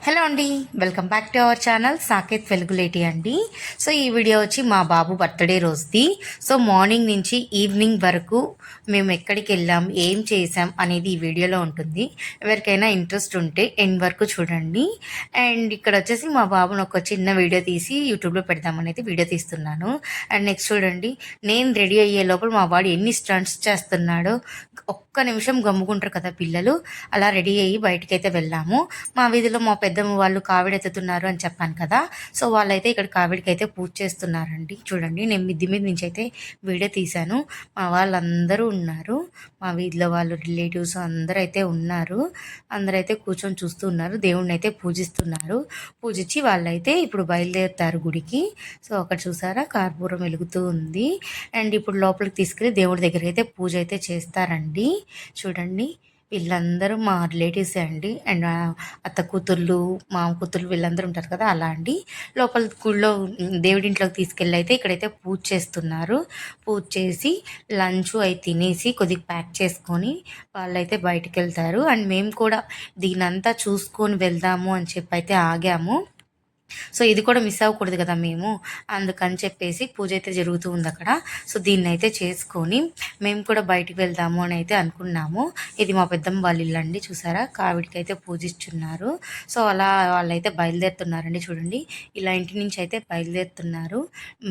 Hello అండి, welcome back to our channel Saketh Veluguleti అండి. So ఈ వీడియో వచ్చి మా బాబు బర్త్డే రోజుది. సో మార్నింగ్ నుంచి ఈవినింగ్ వరకు మేము ఎక్కడికి వెళ్ళాం, ఏం చేసాం అనేది ఈ వీడియోలో ఉంటుంది. ఎవరికైనా ఇంట్రెస్ట్ ఉంటే ఎండ్ వరకు చూడండి. అండ్ ఇక్కడ వచ్చేసి మా బాబును ఒక చిన్న వీడియో తీసి యూట్యూబ్లో పెడదామనేది వీడియో తీస్తున్నాను. అండ్ నెక్స్ట్ చూడండి, నేను రెడీ అయ్యే లోపల మా వాడు ఎన్ని స్టంట్స్ చేస్తున్నాడో. ఒక్క నిమిషం గమ్ముకుంటారు కదా పిల్లలు. అలా రెడీ అయ్యి బయటకైతే వెళ్ళాము. మా వీధిలో మా పెద్దమ్మ వాళ్ళు కావిడెత్తుతున్నారు అని చెప్పాను కదా. సో వాళ్ళైతే ఇక్కడ కావిడికి అయితే పూజ చేస్తున్నారండి. చూడండి, నేను మిద్ది మీద నుంచి అయితే వీడియో తీశాను. మా వాళ్ళందరూ ఉన్నారు, మా వీధిలో వాళ్ళు రిలేటివ్స్ అందరూ అయితే ఉన్నారు. అందరైతే కూర్చొని చూస్తూ ఉన్నారు, దేవుణ్ణి అయితే పూజిస్తున్నారు. పూజించి వాళ్ళైతే ఇప్పుడు బయలుదేరుతారు గుడికి. సో అక్కడ చూసారా, కర్పూరం వెలుగుతూ ఉంది. అండ్ ఇప్పుడు లోపలికి తీసుకెళ్ళి దేవుడి దగ్గర అయితే పూజ అయితే చేస్తారండి. చూడండి, వీళ్ళందరూ మా రిలేటివ్సే అండి. అండ్ అత్త కూతుర్లు, మామ కూతుర్లు వీళ్ళందరూ ఉంటారు కదా, అలా అండి. లోపల గుళ్ళో దేవుడింట్లోకి తీసుకెళ్ళి అయితే ఇక్కడైతే పూజ చేస్తున్నారు. పూజ చేసి లంచ్ అవి తినేసి కొద్దిగా ప్యాక్ చేసుకొని వాళ్ళైతే బయటికి వెళ్తారు. అండ్ మేము కూడా దీనంతా చూసుకొని వెళ్దాము అని చెప్పి అయితే ఆగాము. సో ఇది కూడా మిస్ అవ్వకూడదు కదా మేము, అందుకని చెప్పేసి పూజ అయితే జరుగుతూ ఉంది అక్కడ. సో దీన్ని అయితే చేసుకొని మేము కూడా బయటికి వెళ్దాము అని అయితే అనుకున్నాము. ఇది మా పెద్దమ్మ వాళ్ళ ఇల్లు అండి. చూసారా, కావిడికి అయితే పూజిస్తున్నారు. సో అలా వాళ్ళైతే బయలుదేరుతున్నారండి. చూడండి, ఇలా ఇంటి నుంచి అయితే బయలుదేరుతున్నారు.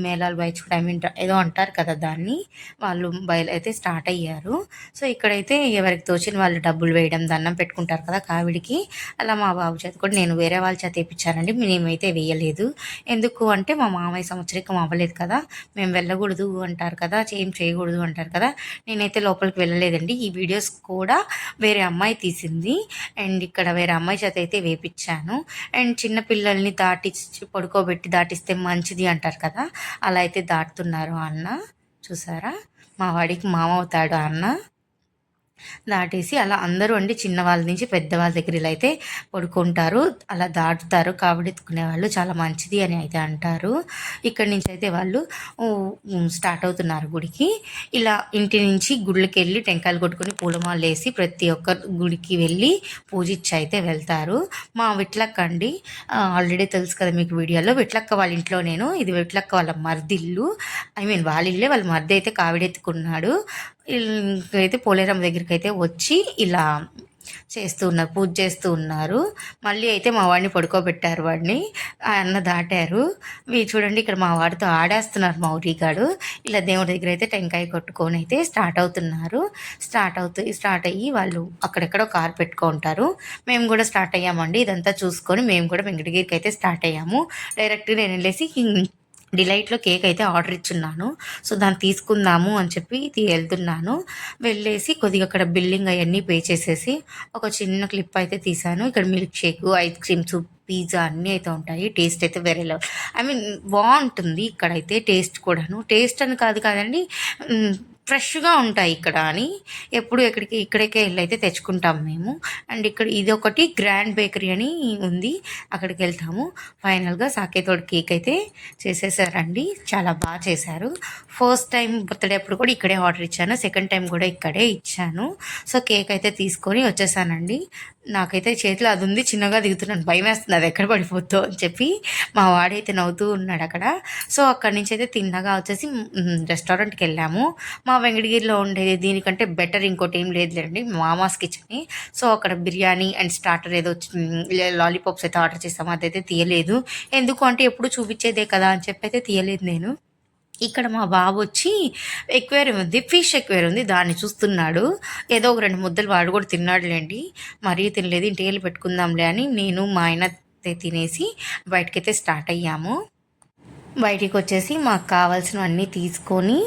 మేళాలు బయచుకుంటే ఏదో అంటారు కదా దాన్ని, వాళ్ళు అయితే స్టార్ట్ అయ్యారు. సో ఇక్కడైతే ఎవరికి తోచిన వాళ్ళు డబ్బులు వేయడం, దండం పెట్టుకుంటారు కదా కావిడికి. అలా మా బాబు చేత కూడా నేను వేరే వాళ్ళ చేత వేయించానండి. మేమైతే వేయలేదు. ఎందుకు అంటే మా మామయ్య సంవత్సరికం అవ్వలేదు కదా, మేము వెళ్ళకూడదు అంటారు కదా, ఏం చేయకూడదు అంటారు కదా. నేనైతే లోపలికి వెళ్ళలేదండి. ఈ వీడియోస్ కూడా వేరే అమ్మాయి తీసింది. అండ్ ఇక్కడ వేరే అమ్మాయి చేత అయితే వేపించాను. అండ్ చిన్న పిల్లల్ని పడుకోబెట్టి దాటిస్తే మంచిది అంటారు కదా, అలా అయితే దాటుతున్నారు అన్న. చూసారా, మా వాడికి మామ అవుతాడు అన్న. దాటేసి అలా అందరూ అండి, చిన్నవాళ్ళ నుంచి పెద్దవాళ్ళ దగ్గర ఇలా అయితే పడుకుంటారు, అలా దాటుతారు. కాబట్టి ఎత్తుకునే వాళ్ళు చాలా మంచిది అని అయితే అంటారు. ఇక్కడి నుంచి అయితే వాళ్ళు స్టార్ట్ అవుతున్నారు గుడికి. ఇలా ఇంటి నుంచి గుళ్ళకి వెళ్ళి టెంకాయలు కొట్టుకొని పూలమాలు వేసి ప్రతి ఒక్క గుడికి వెళ్ళి పూజించి అయితే వెళ్తారు. మా విట్లక్క అండి, ఆల్రెడీ తెలుసు కదా మీకు వీడియోలో, విట్లక్క వాళ్ళ ఇంట్లో ఇది విట్లక్క వాళ్ళ మర్దిల్లు. వాళ్ళ ఇల్లే, వాళ్ళ మర్ది అయితే కావిడెత్తుకున్నాడు. అయితే పోలేరమ్మ దగ్గరికి అయితే వచ్చి ఇలా పూజ చేస్తూ ఉన్నారు. మళ్ళీ అయితే మా వాడిని పడుకోబెట్టారు, వాడిని అన్న దాటారు. చూడండి, ఇక్కడ మా వాడితో ఆడేస్తున్నారు మా ఊరిగాడు. ఇలా దేవుడి దగ్గర అయితే టెంకాయ కొట్టుకొని అయితే స్టార్ట్ అవుతున్నారు. స్టార్ట్ అయ్యి వాళ్ళు అక్కడెక్కడో కారు పెట్టుకుంటారు. మేము కూడా స్టార్ట్ అయ్యామండి. ఇదంతా చూసుకొని మేము కూడా వెంకటగిరికి అయితే స్టార్ట్ అయ్యాము. డైరెక్ట్గా నేను వెళ్ళేసి డిలైట్లో కేక్ అయితే ఆర్డర్ ఇచ్చున్నాను. సో దాన్ని తీసుకుందాము అని చెప్పి వెళ్తున్నాను. వెళ్ళేసి కొద్దిగా అక్కడ బిల్లింగ్ అవన్నీ పే చేసేసి ఒక చిన్న క్లిప్ అయితే తీసాను. ఇక్కడ milk shake, ice creams, pizza అన్నీ అయితే ఉంటాయి. టేస్ట్ అయితే వేరే లెవెల్, బాగుంటుంది ఇక్కడైతే. టేస్ట్ కూడాను, టేస్ట్ అని కాదండి, ఫ్రెష్గా ఉంటాయి ఇక్కడ అని ఎప్పుడు ఇక్కడికే వెళ్ళి అయితే తెచ్చుకుంటాము మేము. అండ్ ఇక్కడ ఇది ఒకటి గ్రాండ్ బేకరీ అని ఉంది, అక్కడికి వెళ్తాము. ఫైనల్గా సాకేతోడు కేక్ అయితే చేసేసారండి, చాలా బాగా చేశారు. ఫస్ట్ టైం బర్త్డే అప్పుడు కూడా ఇక్కడే ఆర్డర్ ఇచ్చాను, సెకండ్ టైం కూడా ఇక్కడే ఇచ్చాను. సో కేక్ అయితే తీసుకొని వచ్చేసానండి. నాకైతే చేతిలో అది ఉంది, చిన్నగా దిగుతున్నాను, భయం వేస్తుంది అది ఎక్కడ పడిపోతుందో అని చెప్పి. మా వాడైతే నవ్వుతూ ఉన్నాడు అక్కడ. సో అక్కడి నుంచి అయితే తిన్నగా వచ్చేసి రెస్టారెంట్కి వెళ్ళాము. మా వెంకటగిరిలో ఉండేది దీనికంటే బెటర్ ఇంకోటి ఏం లేదులేండి, మామాస్ కిచెన్. సో అక్కడ బిర్యానీ అండ్ స్టార్టర్ ఏదో లాలీపాప్స్ అయితే ఆర్డర్ చేసాము, అదైతే తీయలేదు. ఎందుకు అంటే ఎప్పుడు చూపించేదే కదా అని చెప్పి అయితే తీయలేదు నేను. ఇక్కడ మా బాబు వచ్చి ఎక్వేరియం ఉంది, ఫిష్ ఎక్వేరియం ఉంది, దాన్ని చూస్తున్నాడు. ఏదో ఒక 2 ముద్దలు వాడు కూడా తిన్నాడులేండి, మరీ తినలేదు. ఇంటికి పెట్టుకుందాంలే అని నేను మా ఆయన తినేసి బయటకైతే స్టార్ట్ అయ్యాము. బయటికి వచ్చేసి మాకు కావాల్సినవన్నీ తీసుకొని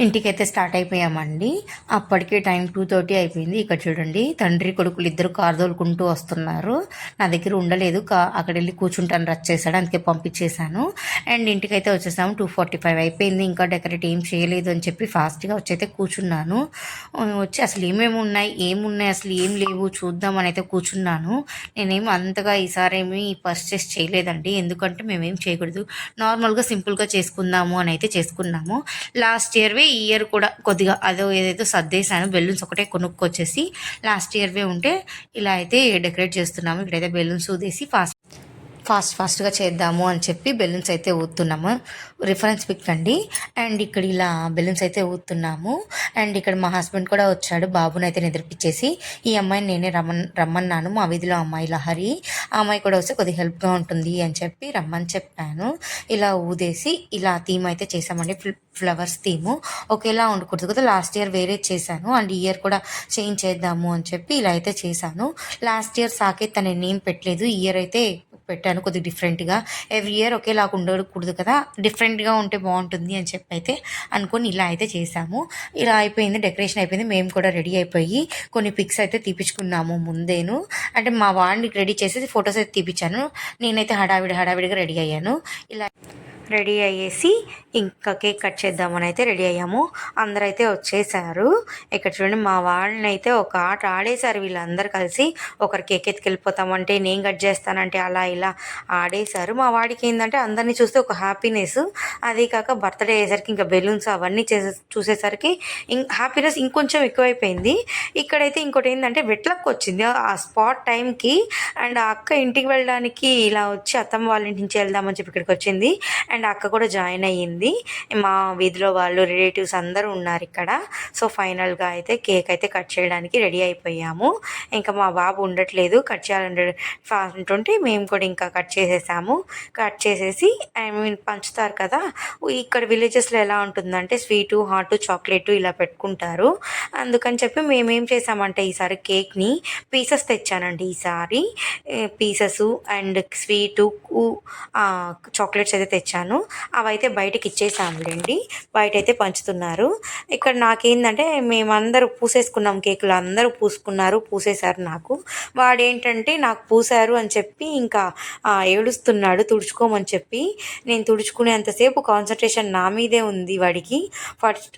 ఇంటికైతే స్టార్ట్ అయిపోయామండి. అప్పటికే టైం 2:30 అయిపోయింది. ఇక్కడ చూడండి, తండ్రి కొడుకులు ఇద్దరు కారు తోలుకుంటూ వస్తున్నారు. నా దగ్గర ఉండలేదు, అక్కడ వెళ్ళి కూర్చుంటాను రచ్ చేశాడు, అందుకే పంపించేశాను. అండ్ ఇంటికైతే వచ్చేసాము. 2:45 అయిపోయింది, ఇంకా డెకరేట్ ఏం చేయలేదు అని చెప్పి ఫాస్ట్గా వచ్చైతే కూర్చున్నాను. వచ్చి అసలు ఏమున్నాయి అసలు ఏం లేవు చూద్దామని అయితే కూర్చున్నాను. నేనేం అంతగా ఈసారి పర్చేస్ చేయలేదండి, ఎందుకంటే మేమేం చేయకూడదు, నార్మల్గా సింపుల్గా చేసుకుందాము అని అయితే చేసుకున్నాము. లాస్ట్ ఇయర్వే ఈ ఇయర్ కూడా కొద్దిగా ఏదైతే సర్దేశాను, బెలూన్స్ ఒకటే కొనుక్కొచ్చేసి లాస్ట్ ఇయర్వే ఉంటే ఇలా అయితే డెకరేట్ చేస్తున్నాము. ఇక్కడైతే బెలూన్స్ ఊదేసి ఫాస్ట్ ఫాస్ట్గా చేద్దాము అని చెప్పి బెలూన్స్ అయితే ఊతున్నాము. రిఫరెన్స్ పిక్ అండి. అండ్ ఇక్కడ ఇలా బెలూన్స్ అయితే ఊతున్నాము. అండ్ ఇక్కడ మా హస్బెండ్ కూడా వచ్చాడు బాబుని అయితే నిద్రపిచ్చేసి. ఈ అమ్మాయిని నేనే రమ్మన్నాను, మా వీధిలో అమ్మాయి లహరి, ఆ అమ్మాయి కూడా వస్తే కొద్దిగా హెల్ప్గా ఉంటుంది అని చెప్పి రమ్మని చెప్పాను. ఇలా ఊదేసి ఇలా థీమ్ అయితే చేసామండి. ఫ్లవర్స్ థీము ఒకేలా ఉండకూడదు కదా, లాస్ట్ ఇయర్ వేరే చేశాను అండ్ ఈ ఇయర్ కూడా చేంజ్ చేద్దాము అని చెప్పి ఇలా అయితే చేశాను. లాస్ట్ ఇయర్ సాకేత్ తన నేమ్ పెట్టలేదు, ఈ ఇయర్ అయితే పెట్టాను కొద్దిగా డిఫరెంట్గా. ఎవ్రీ ఇయర్ ఒకేలాగా ఉండకూడదు కదా, డిఫరెంట్గా ఉంటే బాగుంటుంది అని చెప్పి అయితే అనుకొని ఇలా అయితే చేసాము. ఇలా అయిపోయింది, డెకరేషన్ అయిపోయింది. మేము కూడా రెడీ అయిపోయి కొన్ని పిక్స్ అయితే తీపించుకున్నాము ముందేను. అంటే మా వాడిని రెడీ చేసేసి ఫొటోస్ అయితే తీపించాను. నేనైతే హడావిడిగా రెడీ అయ్యాను. ఇలా రెడీ అయ్యేసి ఇంకా కేక్ కట్ చేద్దామని అయితే రెడీ అయ్యాము. అందరూ అయితే వచ్చేసారు. ఇక్కడ చూడండి మా వాళ్ళని అయితే ఒక ఆట ఆడేశారు వీళ్ళందరూ కలిసి. ఒకరు కేక్ ఎత్తుకెళ్ళిపోతామంటే నేను కట్ చేస్తానంటే అలా ఇలా ఆడేశారు. మా వాడికి ఏంటంటే అందరినీ చూస్తే ఒక హ్యాపీనెస్, అదే కాక బర్త్డే అయ్యేసరికి ఇంకా బెలూన్స్ అవన్నీ చూసేసరికి హ్యాపీనెస్ ఇంకొంచెం ఎక్కువైపోయింది. ఇక్కడైతే ఇంకోటి ఏంటంటే వెట్లక్ వచ్చింది ఆ స్పాట్ టైంకి. అండ్ ఆ అక్క ఇంటికి వెళ్ళడానికి ఇలా వచ్చి అత్తమ్మ వాళ్ళ ఇంటి నుంచి వెళ్దామని చెప్పి ఇక్కడికి వచ్చింది. అండ్ అక్క కూడా జాయిన్ అయ్యింది. మా వీధిలో వాళ్ళు రిలేటివ్స్ అందరూ ఉన్నారు ఇక్కడ. సో ఫైనల్గా అయితే కేక్ అయితే కట్ చేయడానికి రెడీ అయిపోయాము. ఇంకా మా బాబు ఉండట్లేదు, కట్ చేయాలంటే అంటుంటే మేము కూడా ఇంకా కట్ చేసేసాము. కట్ చేసేసి పంచుతారు కదా, ఇక్కడ విలేజెస్లో ఎలా ఉంటుందంటే స్వీటు, హాటు, చాక్లెట్ ఇలా పెట్టుకుంటారు. అందుకని చెప్పి మేమేం చేసామంటే ఈసారి కేక్ని పీసెస్ తెచ్చానండి. ఈసారి పీసెస్ అండ్ స్వీటు, చాక్లెట్స్ అయితే తెచ్చాను. అవైతే బయటకి ఇచ్చేసాములేండి, బయట అయితే పంచుతున్నారు. ఇక్కడ నాకేంటంటే మేమందరూ పూసేసుకున్నాం, కేకులు అందరూ పూసేశారు. నాకు వాడేంటంటే నాకు పూసారు అని చెప్పి ఇంకా ఏడుస్తున్నాడు తుడుచుకోమని చెప్పి. నేను తుడుచుకునేంతసేపు కాన్సన్ట్రేషన్ నా మీదే ఉంది వాడికి. ఫస్ట్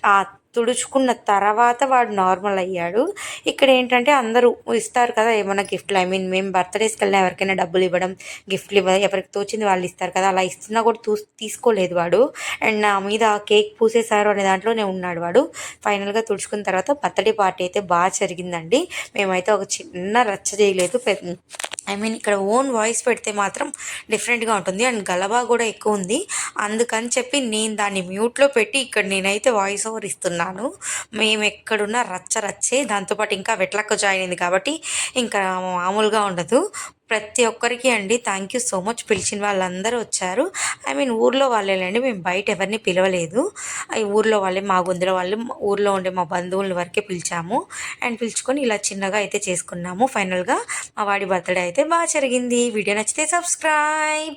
తుడుచుకున్న తర్వాత వాడు నార్మల్ అయ్యాడు. ఇక్కడ ఏంటంటే అందరూ ఇస్తారు కదా ఏమైనా గిఫ్ట్లు, మేము బర్త్డేస్కి వెళ్ళినా ఎవరికైనా డబ్బులు ఇవ్వడం, గిఫ్ట్లు ఎవరికి తోచింది వాళ్ళు ఇస్తారు కదా, అలా ఇస్తున్నా కూడా తీసుకోలేదు వాడు. అండ్ నా మీద కేక్ పూసేశారు అనే దాంట్లోనే ఉన్నాడు వాడు. ఫైనల్గా తుడుచుకున్న తర్వాత బర్త్డే పార్టీ అయితే బాగా జరిగిందండి. మేమైతే ఒక చిన్న రచ్చ చేయలేదు. ఇక్కడ ఓన్ వాయిస్ పెడితే మాత్రం డిఫరెంట్గా ఉంటుంది అండ్ గలబా కూడా ఎక్కువ ఉంది. అందుకని చెప్పి నేను దాన్ని మ్యూట్లో పెట్టి ఇక్కడ నేనైతే వాయిస్ ఓవర్ ఇస్తున్నాను. మేము ఎక్కడున్నా రచ్చే. దాంతోపాటు ఇంకా వెట్లక్క జాయిన్ అయింది కాబట్టి ఇంకా మామూలుగా ఉండదు. ప్రతి ఒక్కరికి అండి థ్యాంక్ యూ సో మచ్. పిలిచిన వాళ్ళందరూ వచ్చారు. ఊర్లో వాళ్ళేనండి, మేము బయట ఎవరిని పిలవలేదు. ఊర్లో వాళ్ళే, మా గొంతులో వాళ్ళే, ఊర్లో ఉండే మా బంధువుల వరకే పిలిచాము. అండ్ పిలుచుకొని ఇలా చిన్నగా అయితే చేసుకున్నాము. ఫైనల్గా మా వాడి బర్త్డే అయితే బాగా జరిగింది. వీడియో నచ్చితే సబ్స్క్రైబ్.